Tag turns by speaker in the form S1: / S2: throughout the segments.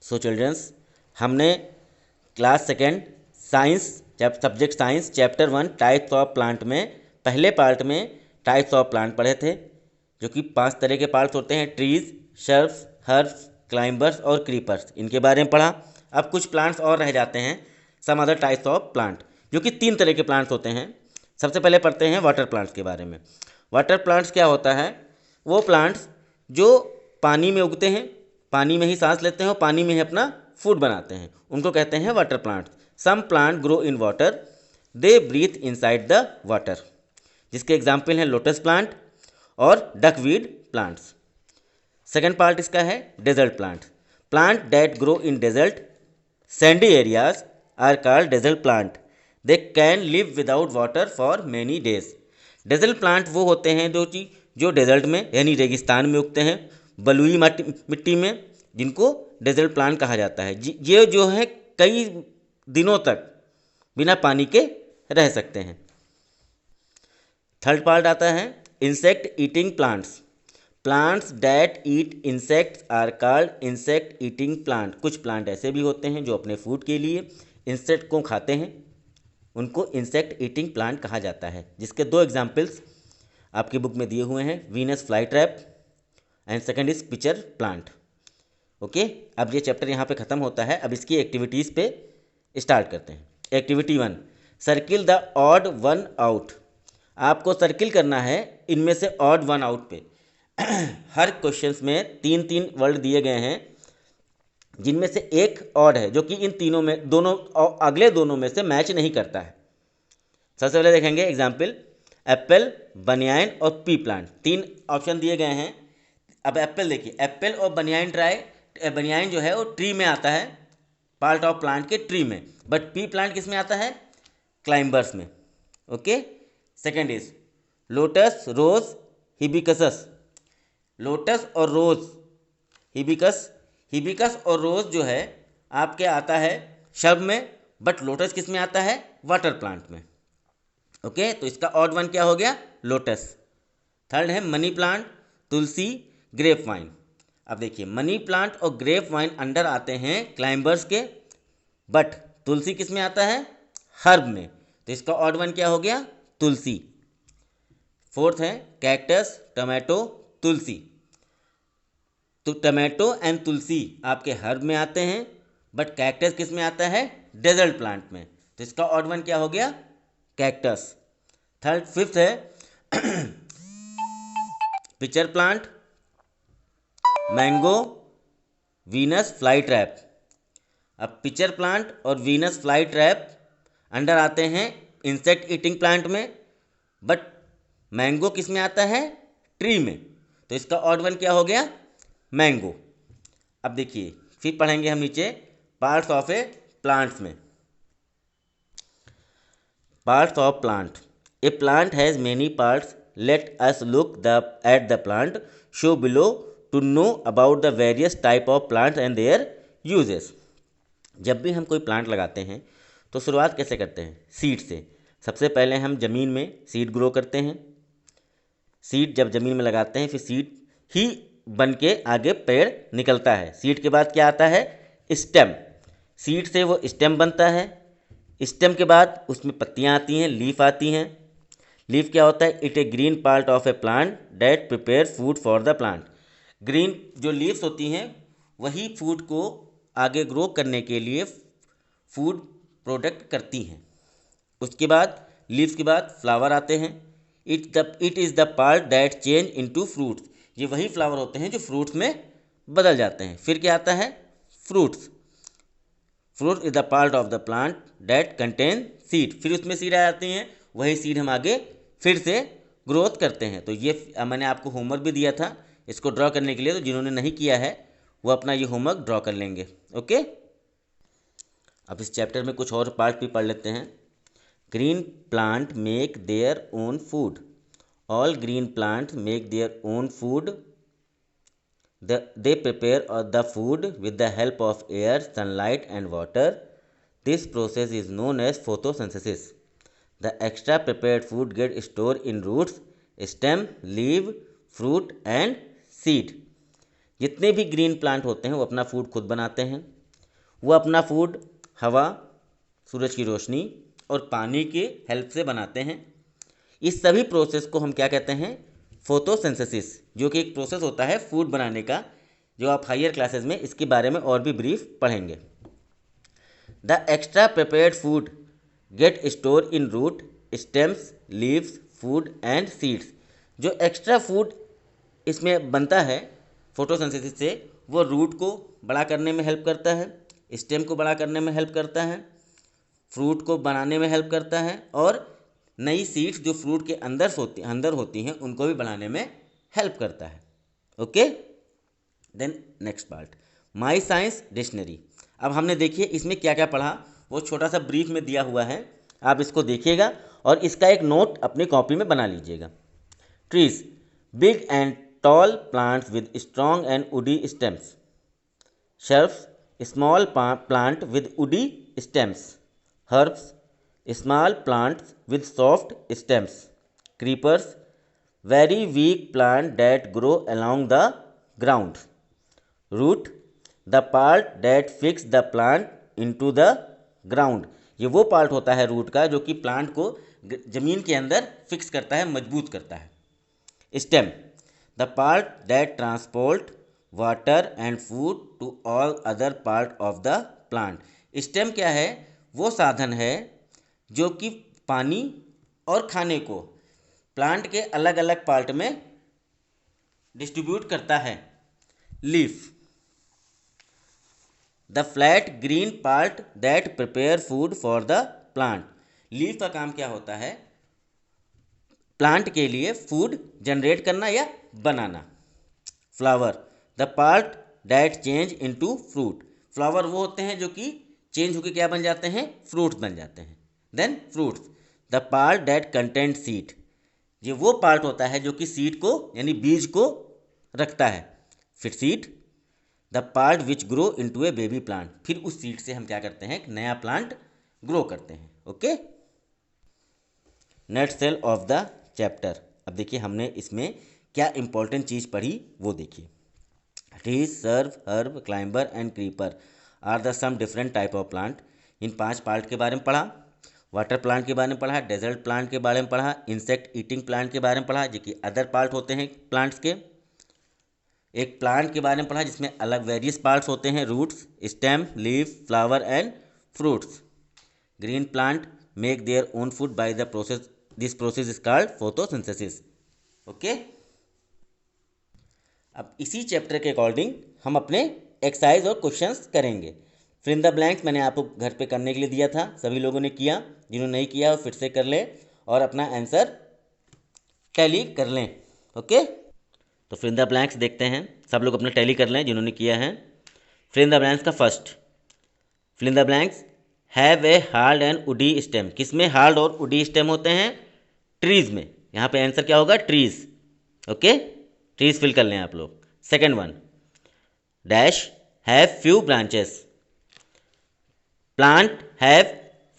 S1: सो children's, हमने class second science subject science chapter 1 types of plant में पहले part में टाइप्स ऑफ प्लांट पढ़े थे, जो कि 5 तरह के पार्ट्स होते हैं: ट्रीज, शर्ब्स, हर्ब्स, क्लाइंबर्स और क्रीपर्स। इनके बारे में पढ़ा। अब कुछ प्लांट्स और रह जाते हैं, some other types of plant, जो कि 3 तरह के प्लांट्स होते हैं। सबसे पहले पढ़ते हैं वाटर प्लांट्स के बारे में। वाटर प्लांट्स क्या होता है? वो प्लांट्स जो पानी में उगते हैं, पानी में ही सांस लेते हैं और पानी में ही अपना फूड बनाते हैं, उनको कहते हैं water plants. Some plant grow in water, they breathe inside the water, जिसके एग्जाम्पल हैं लोटस प्लांट और डकवीड प्लांट्स। सेकेंड पार्ट इसका है desert plant. Plant that grow in desert sandy areas are called desert plant, they can live without water for many days. Desert plant वो होते हैं जो desert में यानी रेगिस्तान में उगते हैं, बलुई मिट्टी में, जिनको डेजर्ट प्लांट कहा जाता है। ये जो है कई दिनों तक बिना पानी के रह सकते हैं। थर्ड पार्ट आता है insect eating plants. Plants that eat insects are called insect eating plant. कुछ प्लांट ऐसे भी होते हैं जो अपने फूड के लिए इंसेक्ट को खाते हैं, उनको इंसेक्ट ईटिंग प्लांट कहा जाता है, जिसके 2 एग्जाम्पल्स आपकी बुक में दिए हुए हैं, Venus fly trap and second is pitcher plant. Okay, अब ये चैप्टर यहाँ पे ख़त्म होता है। अब इसकी एक्टिविटीज़ पे स्टार्ट करते हैं। Activity 1, circle the odd one out. आपको सर्किल करना है इनमें से ऑड वन आउट पे। हर क्वेश्चंस में 3-3 वर्ड दिए गए हैं, जिनमें से एक ऑड है, जो कि इन तीनों में अगले दोनों में से मैच नहीं करता है। सबसे पहले देखेंगे एग्जाम्पल, एप्पल, बनियान और पी प्लांट। 3 ऑप्शन दिए गए हैं। अब एप्पल देखिए, एप्पल और बनियान जो है वो ट्री में आता है, पार्ट ऑफ प्लांट के ट्री में, बट पी प्लांट किस में आता है? क्लाइंबर्स में। Okay, second is lotus, rose, hibiscus. Lotus और रोज, हिबिस्कस और रोज जो है आपके आता है शब में, बट लोटस किस में आता है? वाटर प्लांट में। ओके, तो इसका ऑड वन क्या हो गया? लोटस। थर्ड है मनी प्लांट, तुलसी, ग्रेप वाइन। अब देखिए, मनी प्लांट और ग्रेप वाइन अंडर आते हैं क्लाइंबर्स के, बट तुलसी किस में आता है? हर्ब में। तो इसका ऑड वन क्या हो गया? तुलसी। फोर्थ है कैक्टस, टोमेटो, तुलसी। तो टोमेटो एंड तुलसी आपके हर्ब में आते हैं, बट कैक्टस किस में आता है? डेजर्ट प्लांट में। तो इसका ऑड वन क्या हो गया? कैक्टस। फिफ्थ है pitcher plant, mango, Venus fly trap. अब पिचर प्लांट और वीनस फ्लाई ट्रैप अंडर आते हैं इंसेक्ट ईटिंग प्लांट में, बट मैंगो किस में आता है? ट्री में। तो इसका ऑड वन क्या हो गया? मैंगो। अब देखिए, फिर पढ़ेंगे हम नीचे पार्ट्स ऑफ ए प्लांट्स में। Parts of plant, a plant has many parts, let us look at the plant show below to know about the various type of plants and their uses. जब भी हम कोई plant लगाते हैं तो शुरुआत कैसे करते हैं? सीड से। सबसे पहले हम ज़मीन में सीड ग्रो करते हैं। सीड जब ज़मीन में लगाते हैं, फिर सीड ही बन के आगे पेड़ निकलता है। सीड के बाद क्या आता है? स्टेम। सीड से वो स्टेम बनता है। स्टेम के बाद उसमें पत्तियाँ आती हैं, लीफ आती हैं। लीफ क्या होता है? It a green part of a plant that prepare food for the plant. Green जो लीव्स होती हैं वही फूड को आगे ग्रो करने के लिए फूड प्रोडक्ट करती हैं। उसके बाद लीव्स के बाद फ्लावर आते हैं। It is the part that change into fruits. ये वही फ्लावर होते हैं जो फ्रूट्स में बदल जाते हैं। फिर क्या आता है? Fruits. Fruit is the part of the plant that contain seed. फिर उसमें सीड आ जाती हैं, वही सीड हम आगे फिर से ग्रोथ करते हैं। तो ये मैंने आपको होमवर्क भी दिया था इसको ड्रॉ करने के लिए, तो जिन्होंने नहीं किया है वो अपना ये होमवर्क ड्रॉ कर लेंगे। ओके, अब इस चैप्टर में कुछ और पार्ट भी पढ़ लेते हैं। Green plant make their own food. All green plant make their own food. They prepare the food with the help of air, sunlight and water. This process is known as photosynthesis. The extra prepared food gets stored in roots, stem, leaf, fruit and seed. जितने भी green plant होते हैं वो अपना food खुद बनाते हैं। वो अपना फूड हवा, सूरज की रोशनी और पानी के हेल्प से बनाते हैं। इस सभी प्रोसेस को हम क्या कहते हैं? फोटोसिंथेसिस, जो कि एक प्रोसेस होता है फूड बनाने का, जो आप हायर क्लासेस में इसके बारे में और भी ब्रीफ पढ़ेंगे। The extra prepared food get store in root, stems, leaves, food and seeds. जो एक्स्ट्रा फूड इसमें बनता है फोटोसिंथेसिस से, वो रूट को बड़ा करने में हेल्प करता है, स्टेम को बड़ा करने में हेल्प करता है, फ्रूट को बनाने में हेल्प करता है, और नई सीड्स जो फ्रूट के अंदर होती हैं उनको भी बनाने में हेल्प करता है। Okay, then next part, my science dictionary. अब हमने देखिए इसमें क्या क्या पढ़ा, वो छोटा सा ब्रीफ में दिया हुआ है, आप इसको देखिएगा और इसका एक नोट अपनी कॉपी में बना लीजिएगा। Trees, big and tall plants with strong and woody stems. Shrubs, small plant with woody stems. Herbs, small plants with soft stems. Creepers, very weak plant that grow along the ground. Root, the part that fix the plant into the ground. ये वो part होता है root का जो कि plant को जमीन के अंदर फिक्स करता है, मजबूत करता है। Stem, the part that transport water and food to all other part of the plant. Stem क्या है? वो साधन है जो कि पानी और खाने को प्लांट के अलग अलग पार्ट में डिस्ट्रीब्यूट करता है। Leaf, the flat green part that prepare food for the plant. Leaf का काम क्या होता है? प्लांट के लिए फूड जनरेट करना या बनाना। Flower, the part that change into fruit. Flower वो होते हैं जो कि चेंज होकर क्या बन जाते हैं? फ्रूट्स बन जाते हैं। Then fruits, the part that content seed. ये वो पार्ट होता है जो कि सीड को यानी बीज को रखता है। फिर seed, the part which grow into A baby plant. फिर उस सीड से हम क्या करते हैं? एक नया प्लांट ग्रो करते हैं। Okay, nutshell of the chapter. अब देखिए हमने इसमें क्या इंपॉर्टेंट चीज़ पढ़ी वो देखिए। Trees, shrub, herb, climber and creeper are the some different type of plant. इन 5 पार्ट के बारे में पढ़ा। वाटर प्लांट के बारे में पढ़ा, डेजर्ट प्लांट के बारे में पढ़ा, इंसेक्ट ईटिंग प्लांट के बारे में पढ़ा जो कि अदर पार्ट होते हैं प्लांट्स के। एक प्लांट के बारे में पढ़ा जिसमें अलग वेरियस पार्ट्स होते हैं, roots, stem, leaf, flower and fruits. Green plant make their own food by the process, this process is called photosynthesis. Okay, अब इसी चैप्टर के अकॉर्डिंग हम अपने एक्सरसाइज और क्वेश्चंस करेंगे। फिल इन द ब्लैंक्स मैंने आपको घर पे करने के लिए दिया था, सभी लोगों ने किया। जिन्होंने नहीं किया वो फिर से कर लें और अपना आंसर टैली कर लें। ओके, तो फिल इन द ब्लैंक्स देखते हैं, सब लोग अपना टैली कर लें जिन्होंने किया है। फिल इन द ब्लैंक्स का first, fill in the blanks have a hard and woody stem. किस में हार्ड और वुडी स्टेम होते हैं? ट्रीज में। यहाँ पे आंसर क्या होगा? ट्रीज। ओके, ट्रीज फिल कर लें आप लोग। Second one, dash have few branches. Plant have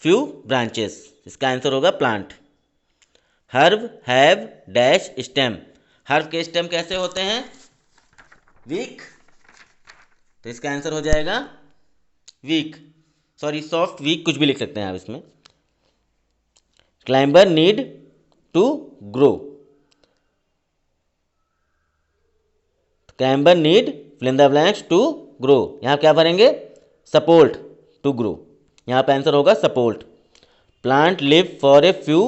S1: few branches, इसका आंसर होगा plant. Herb have dash stem. Herb के स्टेम कैसे होते हैं? वीक, तो इसका आंसर हो जाएगा वीक, सॉरी सॉफ्ट, वीक कुछ भी लिख सकते हैं आप इसमें। Climber need to grow, climber need fill in the blanks to grow. यहाँ क्या भरेंगे? सपोर्ट टू ग्रो, यहाँ पे आंसर होगा support. Plant live for a few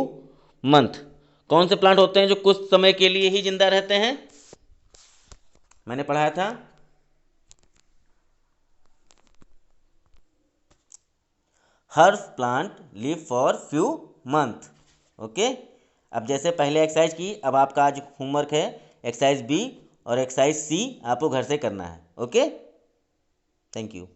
S1: month. कौन से प्लांट होते हैं जो कुछ समय के लिए ही जिंदा रहते हैं? मैंने पढ़ाया था herb plant live for few month. Okay, अब जैसे पहले एक्सरसाइज की, अब आपका आज होमवर्क है एक्सरसाइज बी और एक्सरसाइज सी आपको घर से करना है। Okay, thank you.